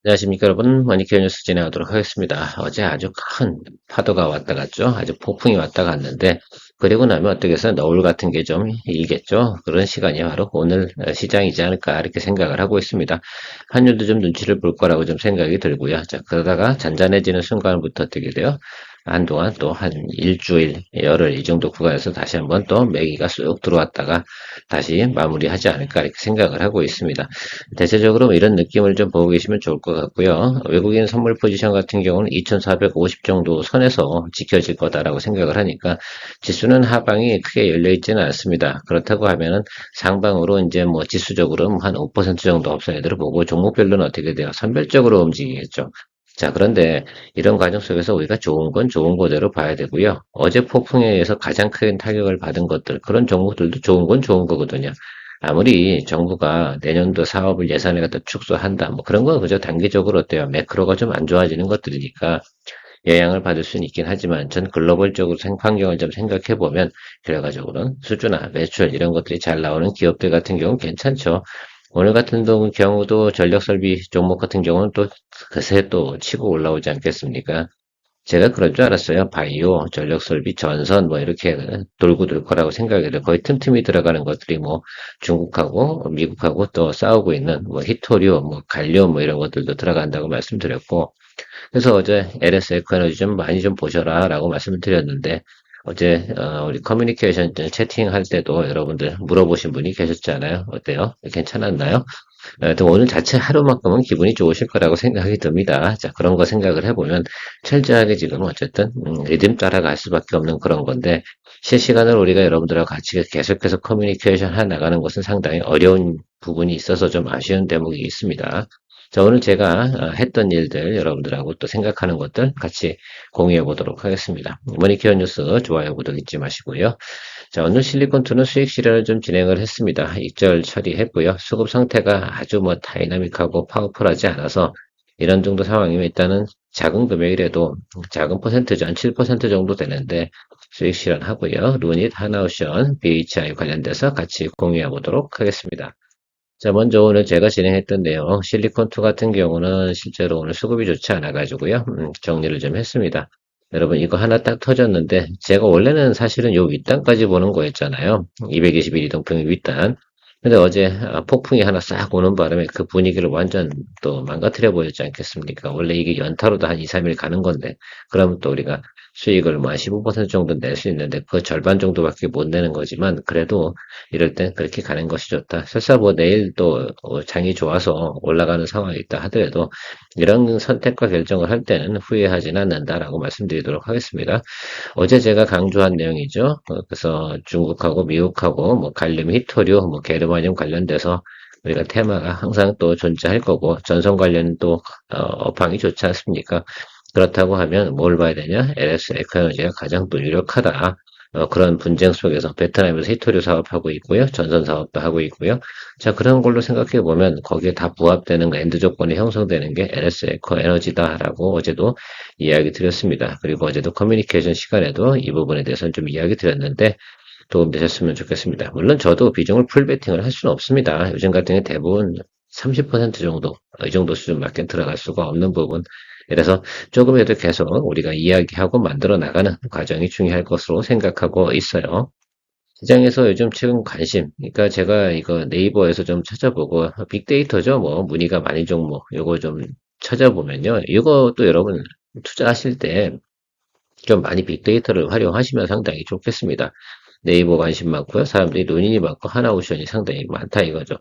안녕하십니까 여러분, 머니케어 뉴스 진행하도록 하겠습니다. 어제 아주 큰 파도가 왔다 갔죠. 아주 폭풍이 왔다 갔는데, 그리고 나면 어떻게 해서 너울 같은 게 좀 일겠죠. 그런 시간이 바로 오늘 시장이지 않을까 이렇게 생각을 하고 있습니다. 환율도 좀 눈치를 볼 거라고 좀 생각이 들고요. 자, 그러다가 잔잔해지는 순간부터 어떻게 돼요? 한동안 또 한 일주일, 열흘 이 정도 구간에서 다시 한번 또 매기가 쑥 들어왔다가 다시 마무리하지 않을까 이렇게 생각을 하고 있습니다. 대체적으로 이런 느낌을 좀 보고 계시면 좋을 것 같고요. 외국인 선물 포지션 같은 경우는 2450 정도 선에서 지켜질 거다라고 생각을 하니까 지수는 하방이 크게 열려 있지는 않습니다. 그렇다고 하면은 상방으로 이제 뭐 지수적으로 한 5% 정도 업사이드를 보고 종목별로는 어떻게 돼요? 선별적으로 움직이겠죠. 자, 그런데 이런 과정 속에서 우리가 좋은 건 좋은 거대로 봐야 되고요. 어제 폭풍에 의해서 가장 큰 타격을 받은 것들, 그런 종목들도 좋은 건 좋은 거거든요. 아무리 정부가 내년도 사업을 예산을 갖다 축소한다, 뭐 그런 건 그저 단기적으로 어때요? 매크로가 좀 안 좋아지는 것들이니까 영향을 받을 수는 있긴 하지만 전 글로벌적으로 환경을 좀 생각해 보면 결과적으로는 수주나 매출 이런 것들이 잘 나오는 기업들 같은 경우는 괜찮죠. 오늘 같은 경우도 전력설비 종목 같은 경우는 또 그새 또 치고 올라오지 않겠습니까? 제가 그럴 줄 알았어요. 바이오, 전력설비, 전선 뭐 이렇게 돌고 돌 거라고 생각이 돼요. 거의 틈틈이 들어가는 것들이 뭐 중국하고 미국하고 또 싸우고 있는 뭐 히토류, 뭐 갈륨 뭐 이런 것들도 들어간다고 말씀드렸고 그래서 어제 LS 에코에너지 좀 많이 좀 보셔라라고 말씀을 드렸는데 어제 우리 커뮤니케이션 채팅할 때도 여러분들 물어보신 분이 계셨잖아요. 어때요? 괜찮았나요? 하여튼 오늘 자체 하루만큼은 기분이 좋으실 거라고 생각이 듭니다. 자, 그런 거 생각을 해보면 철저하게 지금 어쨌든 리듬 따라갈 수밖에 없는 그런 건데 실시간으로 우리가 여러분들하고 같이 계속해서 커뮤니케이션 해 나가는 것은 상당히 어려운 부분이 있어서 좀 아쉬운 대목이 있습니다. 자, 오늘 제가 했던 일들 여러분들하고 또 생각하는 것들 같이 공유해 보도록 하겠습니다. 머니케어 뉴스 좋아요, 구독 잊지 마시고요. 자, 오늘 실리콘2는 수익 실현을 좀 진행을 했습니다. 익절 처리했고요. 수급 상태가 아주 뭐 다이나믹하고 파워풀하지 않아서 이런 정도 상황이면 일단은 작은 금액이라도 작은 퍼센트죠. 한 7% 정도 되는데 수익 실현하고요. 루닛, 하나오션, BHI 관련돼서 같이 공유해 보도록 하겠습니다. 자, 먼저 오늘 제가 진행했던 내용, 실리콘2 같은 경우는 실제로 오늘 수급이 좋지 않아가지고요. 정리를 좀 했습니다. 여러분, 이거 하나 딱 터졌는데, 제가 원래는 사실은 요 윗단까지 보는 거였잖아요. 221 이동평 윗단. 근데 어제 폭풍이 하나 싹 오는 바람에 그 분위기를 완전 또 망가뜨려 보였지 않겠습니까? 원래 이게 연타로도 한 2, 3일 가는 건데, 그러면 또 우리가 수익을 뭐 한 15% 정도 낼 수 있는데, 그 절반 정도밖에 못 내는 거지만, 그래도 이럴 땐 그렇게 가는 것이 좋다. 설사 뭐 내일 또 장이 좋아서 올라가는 상황이 있다 하더라도 이런 선택과 결정을 할 때는 후회하지는 않는다라고 말씀드리도록 하겠습니다. 어제 제가 강조한 내용이죠. 그래서 중국하고 미국하고 뭐 갈륨 히토류, 뭐 게르마늄 관련돼서 우리가 테마가 항상 또 존재할 거고 전선 관련 또 업황이 좋지 않습니까? 그렇다고 하면 뭘 봐야 되냐? LS 에코에너지가 가장 또 유력하다. 그런 분쟁 속에서 베트남에서 히토류 사업하고 있고요. 전선 사업도 하고 있고요. 자, 그런 걸로 생각해 보면 거기에 다 부합되는 거, 엔드 조건이 형성되는 게 LS 에코 에너지다라고 어제도 이야기 드렸습니다. 그리고 어제도 커뮤니케이션 시간에도 이 부분에 대해서는 좀 이야기 드렸는데 도움되셨으면 좋겠습니다. 물론 저도 비중을 풀 베팅을 할 수는 없습니다. 요즘 같은 경우 대부분 30% 정도, 이 정도 수준밖에 들어갈 수가 없는 부분. 그래서 조금이라도 계속 우리가 이야기하고 만들어 나가는 과정이 중요할 것으로 생각하고 있어요. 시장에서 요즘 최근 관심, 그러니까 제가 이거 네이버에서 좀 찾아보고 빅데이터죠, 뭐 문의가 많은 종목, 요거 좀 찾아보면요, 이것도 여러분 투자하실 때 좀 많이 빅데이터를 활용하시면 상당히 좋겠습니다. 네이버 관심 많고요, 사람들이 논의이 많고 하나오션이 상당히 많다 이거죠.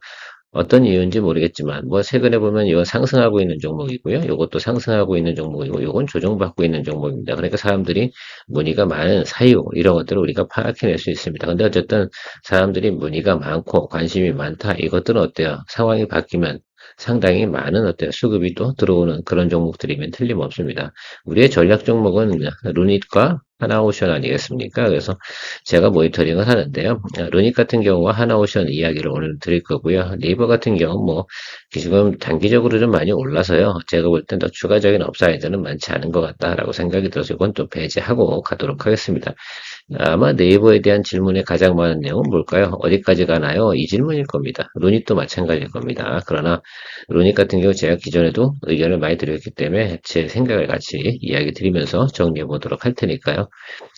어떤 이유인지 모르겠지만 뭐 최근에 보면 이건 상승하고 있는 종목이고요. 이것도 상승하고 있는 종목이고 이건 조정받고 있는 종목입니다. 그러니까 사람들이 문의가 많은 사유 이런 것들을 우리가 파악해낼 수 있습니다. 근데 어쨌든 사람들이 문의가 많고 관심이 많다. 이것들은 어때요? 상황이 바뀌면 상당히 많은 어때요? 수급이 또 들어오는 그런 종목들이면 틀림없습니다. 우리의 전략 종목은 루닛과 하나오션 아니겠습니까? 그래서 제가 모니터링을 하는데요. 루닉 같은 경우와 하나오션 이야기를 오늘 드릴 거고요. 네이버 같은 경우 뭐 지금 단기적으로 좀 많이 올라서요. 제가 볼 땐 더 추가적인 업사이드는 많지 않은 것 같다라고 생각이 들어서 이건 또 배제하고 가도록 하겠습니다. 아마 네이버에 대한 질문에 가장 많은 내용은 뭘까요? 어디까지 가나요? 이 질문일 겁니다. 루닛도 마찬가지일 겁니다. 그러나 루닛 같은 경우 제가 기존에도 의견을 많이 드렸기 때문에 제 생각을 같이 이야기 드리면서 정리해 보도록 할 테니까요.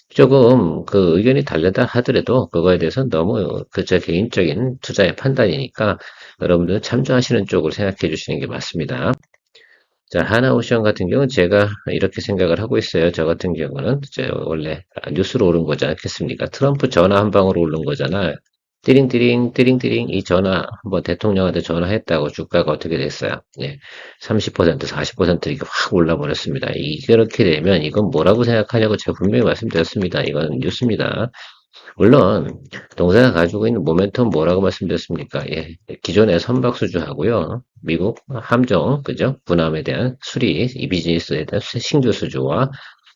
조금 그 의견이 다르다 하더라도 그거에 대해서는 너무 제 개인적인 투자의 판단이니까 여러분들 참조하시는 쪽으로 생각해 주시는 게 맞습니다. 자, 하나오션 같은 경우는 제가 이렇게 생각을 하고 있어요. 저 같은 경우는 이제 원래 뉴스로 오른 거지 않겠습니까? 트럼프 전화 한 방으로 오른 거잖아. 띠링띠링, 띠링띠링, 이 전화, 한번 대통령한테 전화했다고 주가가 어떻게 됐어요? 예. 30%, 40% 이렇게 확 올라버렸습니다. 이렇게 되면 이건 뭐라고 생각하냐고 제가 분명히 말씀드렸습니다. 이건 뉴스입니다. 물론 동사가 가지고 있는 모멘텀 뭐라고 말씀드렸습니까? 예, 기존의 선박수주하고요, 미국 함정, 그죠? 군함에 대한 수리, 이 비즈니스에 대한 신규 수주와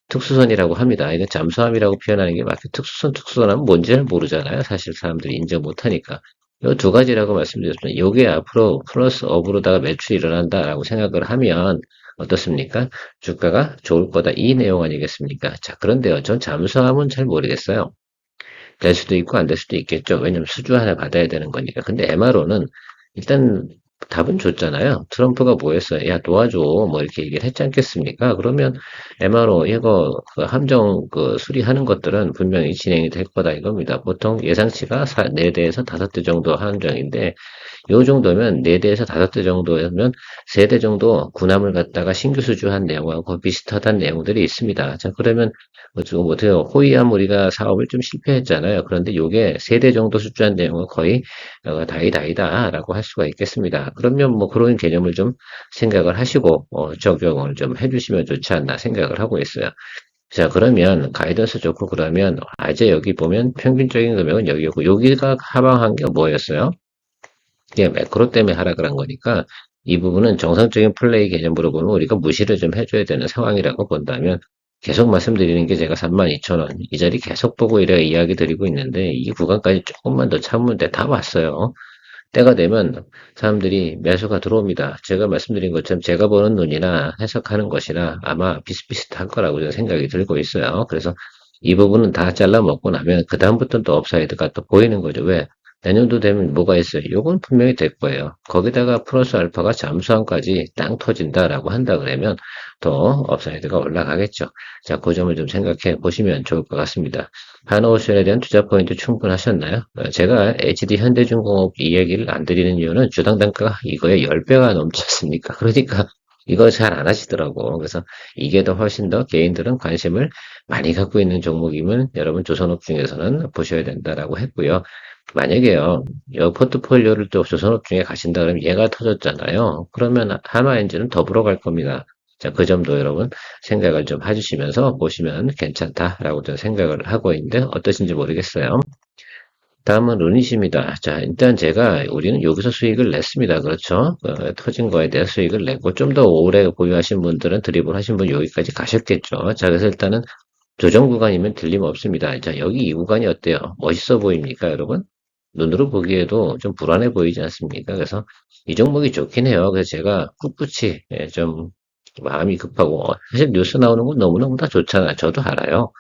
특수선이라고 합니다. 이건 잠수함이라고 표현하는 게 맞고 특수선은 뭔지 잘 모르잖아요. 사실 사람들이 인정 못하니까. 이 두 가지라고 말씀드렸습니다. 이게 앞으로 플러스 업으로다가 매출이 일어난다라고 생각을 하면 어떻습니까? 주가가 좋을 거다. 이 내용 아니겠습니까? 자, 그런데요. 전 잠수함은 잘 모르겠어요. 될 수도 있고 안 될 수도 있겠죠. 왜냐면 수주 하나 받아야 되는 거니까. 근데 MRO는 일단 답은 줬잖아요. 트럼프가 뭐 했어요? 야, 도와줘. 뭐 이렇게 얘기를 했지 않겠습니까? 그러면 MRO 이거 그 함정 그 수리하는 것들은 분명히 진행이 될 거다 이겁니다. 보통 예상치가 4대에서 5대 정도 함정인데 요 정도면 4대에서 5대 정도면 3대 정도 군함을 갖다가 신규 수주한 내용하고 비슷하다는 내용들이 있습니다. 자, 그러면 지금 어떻게 호위함 우리가 사업을 좀 실패했잖아요. 그런데 요게 3대 정도 수주한 내용은 거의 다이다이다라고 할 수가 있겠습니다. 그러면 뭐 그런 개념을 좀 생각을 하시고 적용을 좀 해주시면 좋지 않나 생각을 하고 있어요. 자, 그러면 가이던스 좋고 그러면 이제 여기 보면 평균적인 금액은 여기였고 여기가 하방한 게 뭐였어요? 이게 매크로 때문에 하락을 한 거니까 이 부분은 정상적인 플레이 개념으로 보면 우리가 무시를 좀 해줘야 되는 상황이라고 본다면 계속 말씀드리는 게 제가 32,000원 이 자리 계속 보고 이래 이야기 드리고 있는데 이 구간까지 조금만 더 참으면 다 왔어요. 때가 되면 사람들이 매수가 들어옵니다. 제가 말씀드린 것처럼 제가 보는 눈이나 해석하는 것이나 아마 비슷비슷할 거라고 저는 생각이 들고 있어요. 그래서 이 부분은 다 잘라 먹고 나면 그다음부터는 또 업사이드가 또 보이는 거죠. 왜? 내년도 되면 뭐가 있어요? 요건 분명히 될 거예요. 거기다가 플러스 알파가 잠수함까지 땅 터진다라고 한다 그러면 더 업사이드가 올라가겠죠. 자, 그 점을 좀 생각해 보시면 좋을 것 같습니다. 한오션에 대한 투자 포인트 충분하셨나요? 제가 HD 현대중공업 이 얘기를 안 드리는 이유는 주당 단가가 이거의 10배가 넘지 않습니까? 그러니까 이거 잘 안 하시더라고. 그래서 이게 더 훨씬 더 개인들은 관심을 많이 갖고 있는 종목임을 여러분 조선업 중에서는 보셔야 된다라고 했고요. 만약에요, 이 포트폴리오를 또 조선업 중에 가신다 그러면 얘가 터졌잖아요. 그러면 한화엔진은 더불어 갈 겁니다. 자, 그 점도 여러분 생각을 좀 해주시면서 보시면 괜찮다라고 저는 생각을 하고 있는데 어떠신지 모르겠어요. 다음은 루닛입니다. 자, 일단 우리는 여기서 수익을 냈습니다. 그렇죠? 터진 거에 대한 수익을 냈고, 좀 더 오래 보유하신 분들은 드리블 하신 분 여기까지 가셨겠죠. 자, 그래서 일단은 조정 구간이면 틀림없습니다. 자, 여기 이 구간이 어때요? 멋있어 보입니까, 여러분? 눈으로 보기에도 좀 불안해 보이지 않습니까? 그래서 이 종목이 좋긴 해요. 그래서 제가 꿋꿋이 좀 마음이 급하고, 사실 뉴스 나오는 건 너무너무 다 좋잖아요. 저도 알아요.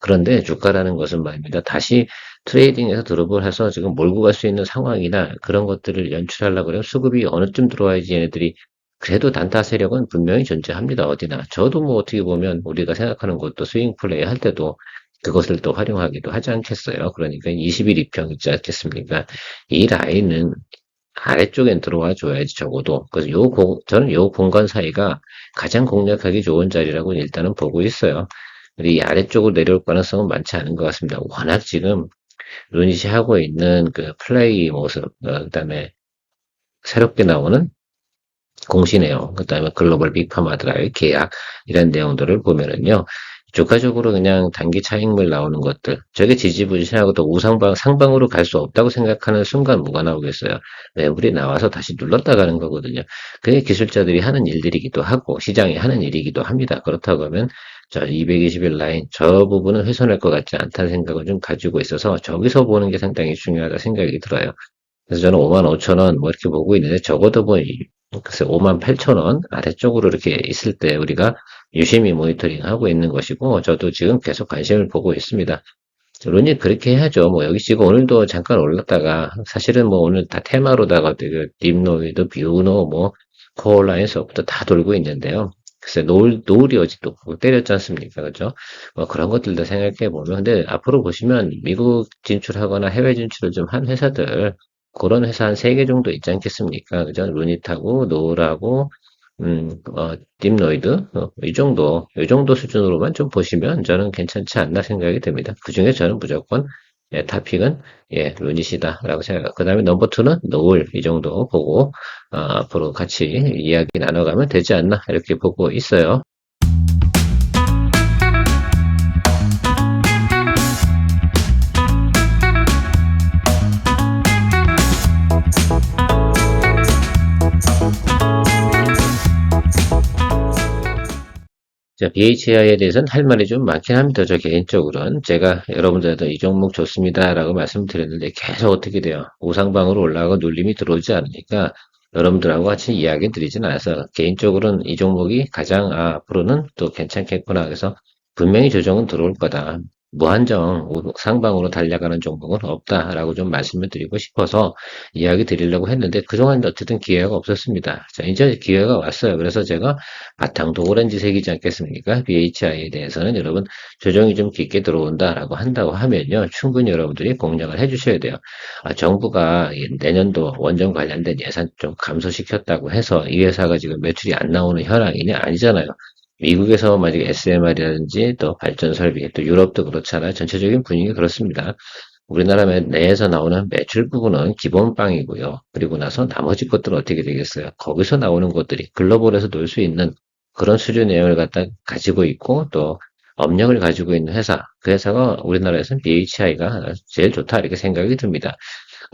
그런데 주가라는 것은 말입니다. 다시 트레이딩에서 드롭을 해서 지금 몰고 갈 수 있는 상황이나 그런 것들을 연출하려고 그러면 수급이 어느쯤 들어와야지 얘네들이 그래도 단타 세력은 분명히 존재합니다. 어디나. 저도 뭐 어떻게 보면 우리가 생각하는 것도 스윙 플레이 할 때도 그것을 또 활용하기도 하지 않겠어요. 그러니까 20일 이평 있지 않겠습니까? 이 라인은 아래쪽엔 들어와 줘야지 적어도. 그래서 저는 요 공간 사이가 가장 공략하기 좋은 자리라고 일단은 보고 있어요. 근데 이 아래쪽으로 내려올 가능성은 많지 않은 것 같습니다. 워낙 지금 루닛이 하고 있는 그 플레이 모습, 그다음에 새롭게 나오는 공시 내용, 그다음에 글로벌 빅파마들과의 계약 이런 내용들을 보면은요. 주가적으로 그냥 단기 차익물 나오는 것들, 저게 지지부진하고 또 상방으로 갈 수 없다고 생각하는 순간 뭐가 나오겠어요? 매물이 나와서 다시 눌렀다 가는 거거든요. 그게 기술자들이 하는 일들이기도 하고, 시장이 하는 일이기도 합니다. 그렇다고 하면 자, 220일 라인, 저 부분은 훼손할 것 같지 않다는 생각을 좀 가지고 있어서 저기서 보는 게 상당히 중요하다 생각이 들어요. 그래서 저는 5만 5천 원 뭐 이렇게 보고 있는데 적어도 뭐 글쎄 5만 8천 원 아래쪽으로 이렇게 있을 때 우리가 유심히 모니터링 하고 있는 것이고 저도 지금 계속 관심을 보고 있습니다. 론이 그렇게 해야죠. 뭐 여기 지금 오늘도 잠깐 올랐다가 사실은 뭐 오늘 다 테마로다가 그 딥노이드, 뷰노, 뭐 코어라인서부터 다 돌고 있는데요. 글쎄 노을이 어제 또 때렸지 않습니까? 그죠? 뭐 그런 것들도 생각해 보면 근데 앞으로 보시면 미국 진출하거나 해외 진출을 좀 한 회사들 그런 회사 한 3개 정도 있지 않겠습니까? 그죠? 루닛하고 노을하고 딥노이드 이 정도 수준으로만 좀 보시면 저는 괜찮지 않나 생각이 듭니다. 그 중에 저는 무조건 예, 탑픽은 예, 루닛이다라고 생각해요. 그 다음에 넘버 투는 노을 이 정도 보고 앞으로 같이 이야기 나눠가면 되지 않나 이렇게 보고 있어요. 자, BHI에 대해서는 할 말이 좀 많긴 합니다. 저 개인적으로는. 제가 여러분들한테 이 종목 좋습니다라고 말씀드렸는데 계속 어떻게 돼요? 우상방으로 올라가고 눌림이 들어오지 않으니까 여러분들하고 같이 이야기 드리진 않아서 개인적으로는 이 종목이 가장 앞으로는 또 괜찮겠구나. 그래서 분명히 조정은 들어올 거다. 무한정 상방으로 달려가는 종목은 없다라고 좀 말씀을 드리고 싶어서 이야기 드리려고 했는데 그동안 어쨌든 기회가 없었습니다. 자, 이제 기회가 왔어요. 그래서 제가 바탕도 오렌지색이지 않겠습니까? BHI에 대해서는 여러분 조정이 좀 깊게 들어온다라고 한다고 하면요. 충분히 여러분들이 공략을 해주셔야 돼요. 정부가 내년도 원전 관련된 예산 좀 감소시켰다고 해서 이 회사가 지금 매출이 안 나오는 현황이냐? 아니잖아요. 미국에서 만약에 SMR이라든지 또 발전 설비, 또 유럽도 그렇잖아요. 전체적인 분위기 그렇습니다. 우리나라 내에서 나오는 매출 부분은 기본빵이고요. 그리고 나서 나머지 것들은 어떻게 되겠어요? 거기서 나오는 것들이 글로벌에서 놀 수 있는 그런 수준 내용을 갖다 가지고 있고 또 업력을 가지고 있는 회사. 그 회사가 우리나라에서는 BHI가 제일 좋다 이렇게 생각이 듭니다.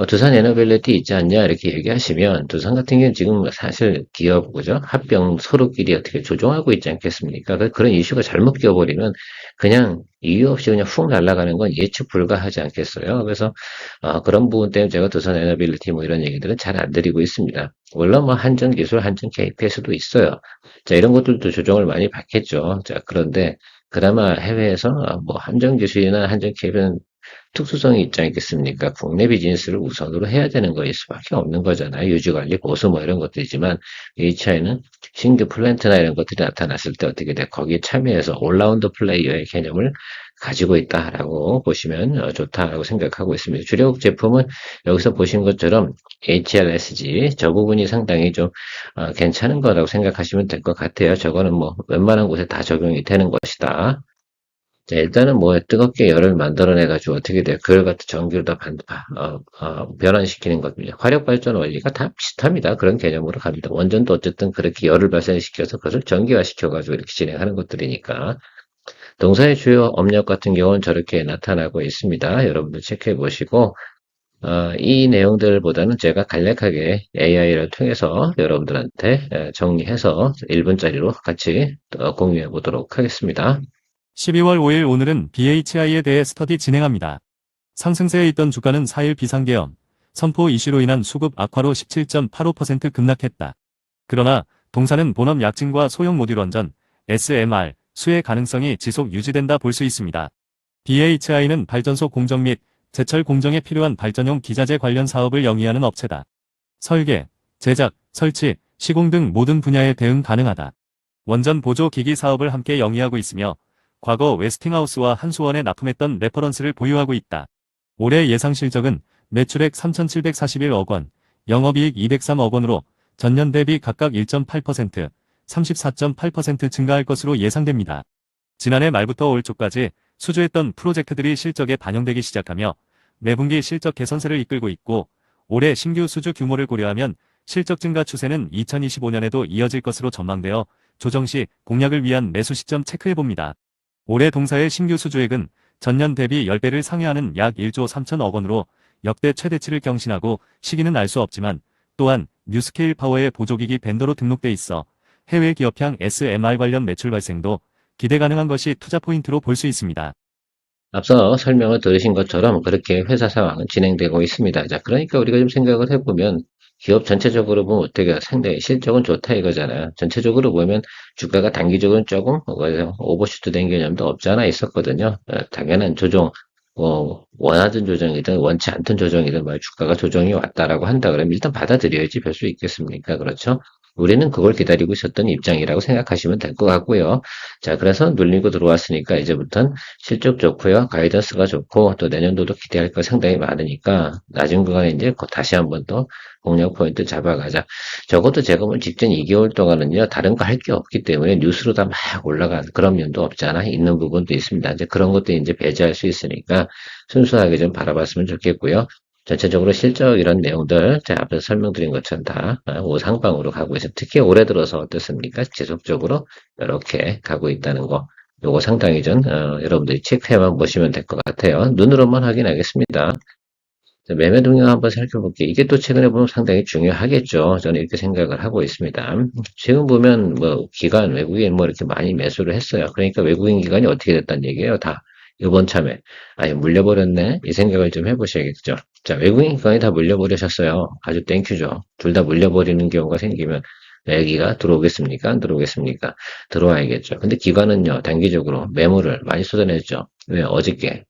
두산 에너빌리티 있지 않냐 이렇게 얘기하시면 두산 같은 경우는 지금 사실 기업 그죠 합병 서로끼리 어떻게 조종하고 있지 않겠습니까? 그런 이슈가 잘못 끼어버리면 그냥 이유 없이 그냥 훅 날아가는 건 예측 불가하지 않겠어요? 그래서 그런 부분 때문에 제가 두산 에너빌리티 뭐 이런 얘기들은 잘 안 드리고 있습니다. 물론 뭐 한전 기술, 한전 KPS도 있어요. 자 이런 것들도 조정을 많이 받겠죠. 자 그런데 그나마 해외에서 뭐 한전 기술이나 한전 KPS는 특수성이 있지 않겠습니까? 국내 비즈니스를 우선으로 해야 되는 거일 수밖에 없는 거잖아요. 유지관리, 보수 뭐 이런 것들이지만 HI는 신규 플랜트나 이런 것들이 나타났을 때 어떻게 돼? 거기에 참여해서 올라운드 플레이어의 개념을 가지고 있다라고 보시면 좋다라고 생각하고 있습니다. 주력 제품은 여기서 보신 것처럼 HRSG 저 부분이 상당히 좀 괜찮은 거라고 생각하시면 될 것 같아요. 저거는 뭐 웬만한 곳에 다 적용이 되는 것이다. 자, 일단은 뭐 뜨겁게 열을 만들어내가지고 어떻게 돼요? 그걸 갖다 전기로 다 변환시키는 겁니다. 화력발전 원리가 다 비슷합니다. 그런 개념으로 갑니다. 원전도 어쨌든 그렇게 열을 발생시켜서 그것을 전기화시켜가지고 이렇게 진행하는 것들이니까. 동사의 주요 업력 같은 경우는 저렇게 나타나고 있습니다. 여러분들 체크해 보시고, 이 내용들보다는 제가 간략하게 AI를 통해서 여러분들한테 정리해서 1분짜리로 같이 공유해 보도록 하겠습니다. 12월 5일 오늘은 BHI에 대해 스터디 진행합니다. 상승세에 있던 주가는 4일 비상계엄, 선포 이슈로 인한 수급 악화로 17.85% 급락했다. 그러나 동사는 본업 약진과 소형 모듈 원전, SMR, 수혜 가능성이 지속 유지된다 볼 수 있습니다. BHI는 발전소 공정 및 제철 공정에 필요한 발전용 기자재 관련 사업을 영위하는 업체다. 설계, 제작, 설치, 시공 등 모든 분야에 대응 가능하다. 원전 보조 기기 사업을 함께 영위하고 있으며 과거 웨스팅하우스와 한수원에 납품했던 레퍼런스를 보유하고 있다. 올해 예상 실적은 매출액 3,741억 원, 영업이익 203억 원으로 전년 대비 각각 1.8%, 34.8% 증가할 것으로 예상됩니다. 지난해 말부터 올 초까지 수주했던 프로젝트들이 실적에 반영되기 시작하며 매분기 실적 개선세를 이끌고 있고 올해 신규 수주 규모를 고려하면 실적 증가 추세는 2025년에도 이어질 것으로 전망되어 조정 시 공략을 위한 매수 시점 체크해봅니다. 올해 동사의 신규 수주액은 전년 대비 10배를 상회하는 약 1조 3천억 원으로 역대 최대치를 경신하고 시기는 알 수 없지만 또한 뉴스케일 파워의 보조기기 벤더로 등록돼 있어 해외 기업향 SMR 관련 매출 발생도 기대 가능한 것이 투자 포인트로 볼 수 있습니다. 앞서 설명을 들으신 것처럼 그렇게 회사 상황은 진행되고 있습니다. 자, 그러니까 우리가 좀 생각을 해보면 기업 전체적으로 보면 어떻게 상당히 실적은 좋다 이거잖아요. 전체적으로 보면 주가가 단기적으로는 조금 오버슈트 된 개념도 없지 않아 있었거든요. 당연한 조정, 원하던 조정이든 원치 않던 조정이든 주가가 조정이 왔다라고 한다 그러면 일단 받아들여야지 별 수 있겠습니까? 그렇죠? 우리는 그걸 기다리고 있었던 입장이라고 생각하시면 될 것 같고요. 자, 그래서 눌리고 들어왔으니까 이제부터는 실적 좋고요. 가이던스가 좋고 또 내년도도 기대할 거 상당히 많으니까 낮은 구간에 이제 다시 한번 더 공략 포인트 잡아가자. 적어도 제가 본 직전 2개월 동안은요. 다른 거 할 게 없기 때문에 뉴스로 다 막 올라간 그런 면도 없잖아. 있는 부분도 있습니다. 이제 그런 것도 이제 배제할 수 있으니까 순수하게 좀 바라봤으면 좋겠고요. 전체적으로 실적 이런 내용들 제가 앞에서 설명드린 것처럼 다 우상방으로 가고 있어요. 특히 올해 들어서 어떻습니까? 지속적으로 이렇게 가고 있다는 거. 요거 상당히 여러분들이 체크해만 보시면 될 것 같아요. 눈으로만 확인하겠습니다. 매매 동향 한번 살펴볼게요. 이게 또 최근에 보면 상당히 중요하겠죠. 저는 이렇게 생각을 하고 있습니다. 지금 보면 기관, 외국인 이렇게 많이 매수를 했어요. 그러니까 외국인 기관이 어떻게 됐다는 얘기예요. 다 이번 참에. 아예 물려버렸네. 이 생각을 좀 해보셔야겠죠. 자, 외국인 기관이 다 물려버리셨어요. 아주 땡큐죠. 둘 다 물려버리는 경우가 생기면 애기가 들어오겠습니까? 안 들어오겠습니까? 들어와야겠죠. 근데 기관은요, 단기적으로 매물을 많이 쏟아냈죠. 왜? 어저께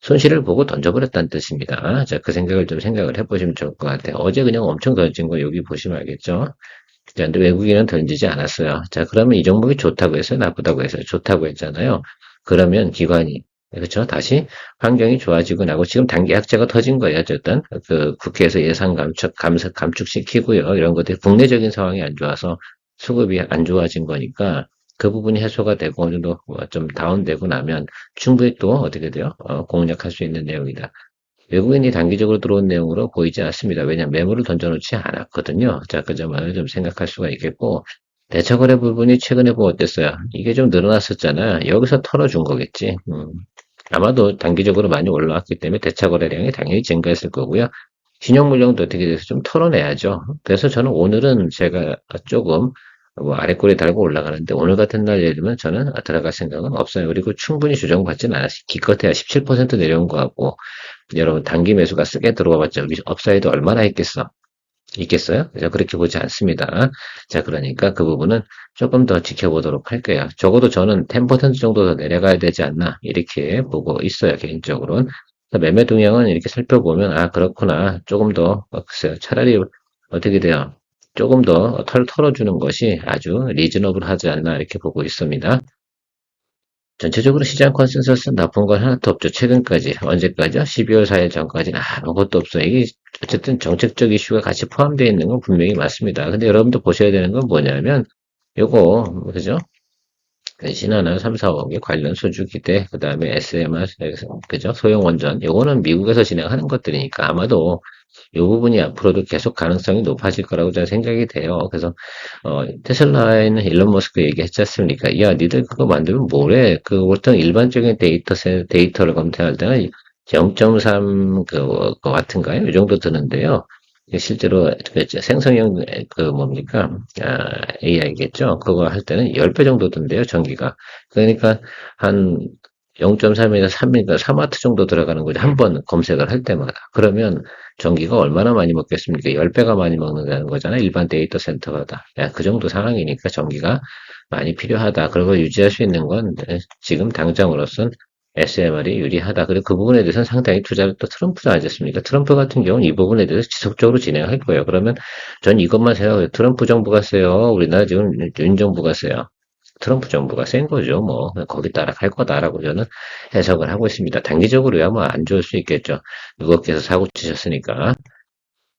손실을 보고 던져버렸다는 뜻입니다. 자, 그 생각을 좀 생각을 해보시면 좋을 것 같아요. 어제 그냥 엄청 던진 거 여기 보시면 알겠죠? 자, 근데 외국인은 던지지 않았어요. 자, 그러면 이 종목이 좋다고 했어요? 나쁘다고 했어요? 좋다고 했잖아요. 그러면 기관이, 그렇죠? 다시 환경이 좋아지고 나고 지금 단기 악재가 터진 거예요. 어쨌든 그 국회에서 예산 감축시키고요. 이런 것들이 국내적인 상황이 안 좋아서 수급이 안 좋아진 거니까 그 부분이 해소가 되고 어느 정도 좀 다운되고 나면 충분히 또 어떻게 돼요? 공략할 수 있는 내용이다. 외국인이 단기적으로 들어온 내용으로 보이지 않습니다. 왜냐하면 매물을 던져놓지 않았거든요. 자, 그 점을 좀 생각할 수가 있겠고, 대처거래 부분이 최근에 보면 어땠어요? 이게 좀 늘어났었잖아요. 여기서 털어준 거겠지. 아마도 단기적으로 많이 올라왔기 때문에 대처거래량이 당연히 증가했을 거고요. 신용물량도 어떻게 돼서 좀 털어내야죠. 그래서 저는 오늘은 제가 조금 아래꼬리 달고 올라가는데 오늘 같은 날 예를 들면 저는 들어갈 생각은 없어요. 그리고 충분히 주정받지는 않았어요. 기껏해야 17% 내려온 거 같고 여러분 단기 매수가 쓰게 들어와봤자 우리 업사이드 얼마나 있겠어? 있겠어요? 그래서 그렇게 보지 않습니다. 자, 그러니까 그 부분은 조금 더 지켜보도록 할게요. 적어도 저는 10% 정도 더 내려가야 되지 않나 이렇게 보고 있어요. 개인적으로는. 매매 동향은 이렇게 살펴보면 아 그렇구나. 조금 더 글쎄요. 차라리 어떻게 돼요? 조금 더 털어주는 것이 아주 리즈너블 하지 않나 이렇게 보고 있습니다. 전체적으로 시장 컨센서스는 나쁜 건 하나도 없죠. 최근까지. 언제까지요? 12월 4일 전까지는 아무것도 없어요. 이게 어쨌든 정책적 이슈가 같이 포함되어 있는 건 분명히 맞습니다. 근데 여러분도 보셔야 되는 건 뭐냐면 요거 그죠? 신한은 3, 4억의 관련 소주 기대, 그 다음에 SMR, 그죠? 소형 원전. 요거는 미국에서 진행하는 것들이니까 아마도 이 부분이 앞으로도 계속 가능성이 높아질 거라고 저는 생각이 돼요. 그래서 테슬라에는 일론 머스크 얘기했지 않습니까? 야, 니들 그거 만들면 뭐래? 그 보통 일반적인 데이터를 검색할 때는 0.3 그 같은가요? 이 정도 드는데요. 실제로 그 생성형 그 뭡니까? AI겠죠. 그거 할 때는 10배 정도 든대요, 전기가. 그러니까 한 0.3에서 3이니까 3와트 정도 들어가는 거죠. 한 번 검색을 할 때마다. 그러면 전기가 얼마나 많이 먹겠습니까? 10배가 많이 먹는다는 거잖아요. 일반 데이터 센터보다. 그 정도 상황이니까 전기가 많이 필요하다. 그걸 유지할 수 있는 건 지금 당장으로선 SMR이 유리하다. 그리고 그 부분에 대해서는 상당히 투자를 또 트럼프도 하지 않습니까? 트럼프 같은 경우는 이 부분에 대해서 지속적으로 진행할 거예요. 그러면 전 이것만 생각해요. 트럼프 정부가 세요. 우리나라 지금 윤 정부가 세요. 트럼프 정부가 센 거죠. 뭐 거기 따라갈 거다라고 저는 해석을 하고 있습니다. 단기적으로야 뭐 안 좋을 수 있겠죠. 누구께서 사고 치셨으니까.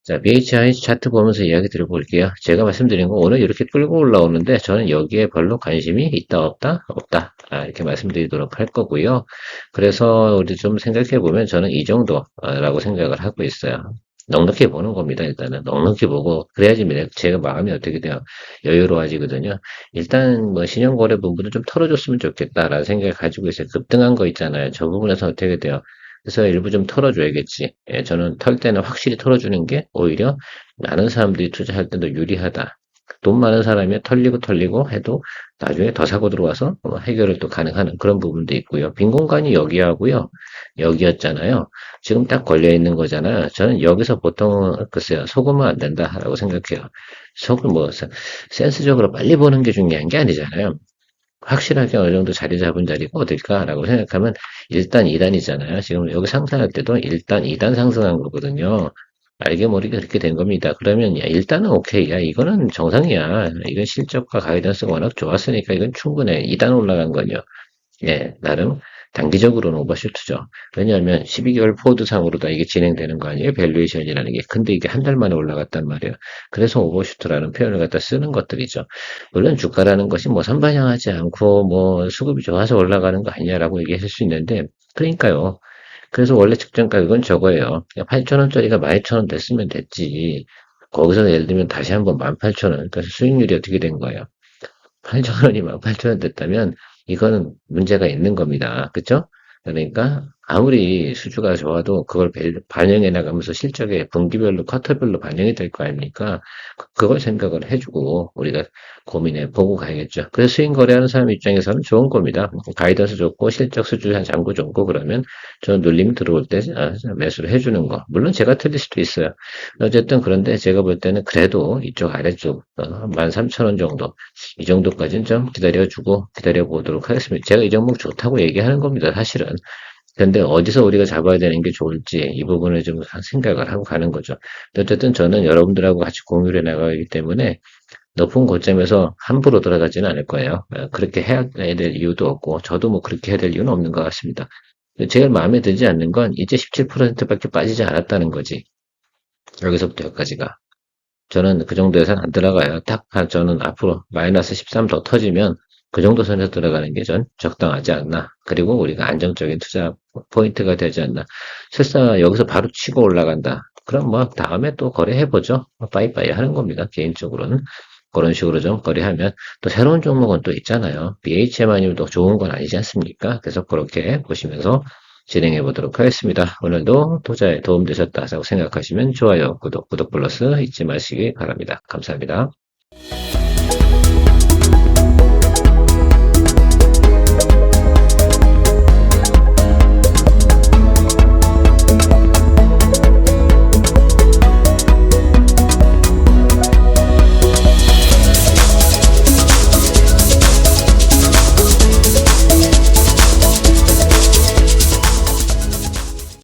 자, BHI 차트 보면서 이야기 드려볼게요. 제가 말씀드린 거 오늘 이렇게 끌고 올라오는데 저는 여기에 별로 관심이 있다 없다 없다 이렇게 말씀드리도록 할 거고요. 그래서 우리 좀 생각해 보면 저는 이 정도라고 생각을 하고 있어요. 넉넉히 보는 겁니다. 일단은 넉넉히 보고 그래야지 제가 마음이 어떻게 돼요 여유로워지거든요. 일단 뭐 신용거래 부분을 좀 털어줬으면 좋겠다라는 생각을 가지고 있어요. 급등한 거 있잖아요. 저 부분에서 어떻게 돼요? 그래서 일부 좀 털어줘야겠지. 저는 털 때는 확실히 털어주는 게 오히려 많은 사람들이 투자할 때도 유리하다. 돈 많은 사람이 털리고 해도 나중에 더 사고 들어와서 해결을 또 가능한 그런 부분도 있고요. 빈 공간이 여기하고요. 여기였잖아요. 지금 딱 걸려 있는 거잖아요. 저는 여기서 보통 글쎄요. 속으면 안 된다라고 생각해요. 속을 뭐 센스적으로 빨리 보는 게 중요한 게 아니잖아요. 확실하게 어느 정도 자리 잡은 자리가 어딜까라고 생각하면 1단, 2단이잖아요. 지금 여기 상승할 때도 1단, 2단 상승한 거거든요. 알게 모르게 그렇게 된 겁니다. 그러면 야, 1단은 오케이야. 이거는 정상이야. 이건 실적과 가이던스가 워낙 좋았으니까 이건 충분해. 2단 올라간 건요. 예, 나름 단기적으로는 오버슈트죠. 왜냐하면 12개월 포드상으로다 이게 진행되는 거 아니에요? 밸류에이션이라는 게. 근데 이게 한 달 만에 올라갔단 말이에요. 그래서 오버슈트라는 표현을 갖다 쓰는 것들이죠. 물론 주가라는 것이 뭐 선반영하지 않고 뭐 수급이 좋아서 올라가는 거 아니냐라고 얘기하실 수 있는데, 그러니까요. 그래서 원래 측정 가격은 저거예요. 8,000원짜리가 12,000원 됐으면 됐지. 거기서 예를 들면 다시 한번 18,000원. 그래서 수익률이 어떻게 된 거예요? 8,000원이 18,000원 됐다면 이거는 문제가 있는 겁니다. 그쵸? 그러니까 아무리 수주가 좋아도 그걸 반영해 나가면서 실적에 분기별로 쿼터별로 반영이 될 거 아닙니까? 그걸 생각을 해주고 우리가 고민해 보고 가야겠죠. 그래서 수익 거래하는 사람 입장에서는 좋은 겁니다. 가이던스 좋고 실적 수주 한 장부 좋고 그러면 저 눌림 들어올 때 매수를 해주는 거. 물론 제가 틀릴 수도 있어요. 어쨌든 그런데 제가 볼 때는 그래도 이쪽 아래쪽 13,000원 정도 이 정도까지는 좀 기다려주고 기다려보도록 하겠습니다. 제가 이 종목 좋다고 얘기하는 겁니다, 사실은. 근데 어디서 우리가 잡아야 되는 게 좋을지 이 부분을 좀 생각을 하고 가는 거죠. 어쨌든 저는 여러분들하고 같이 공유를 해 나가기 때문에 높은 고점에서 함부로 들어가지는 않을 거예요. 그렇게 해야 될 이유도 없고 저도 뭐 그렇게 해야 될 이유는 없는 것 같습니다. 제일 마음에 들지 않는 건 이제 17%밖에 빠지지 않았다는 거지. 여기서부터 여기까지가. 저는 그 정도에선 안 들어가요. 저는 앞으로 마이너스 13 더 터지면 그 정도 선에서 들어가는 게 전 적당하지 않나. 그리고 우리가 안정적인 투자 포인트가 되지 않나. 설사 여기서 바로 치고 올라간다. 그럼 뭐 다음에 또 거래해보죠. 빠이빠이 하는 겁니다. 개인적으로는. 그런 식으로 좀 거래하면 또 새로운 종목은 또 있잖아요. BHM아니면 또 좋은 건 아니지 않습니까? 그래서 그렇게 보시면서 진행해 보도록 하겠습니다. 오늘도 투자에 도움되셨다고 생각하시면 좋아요, 구독 플러스 잊지 마시기 바랍니다. 감사합니다.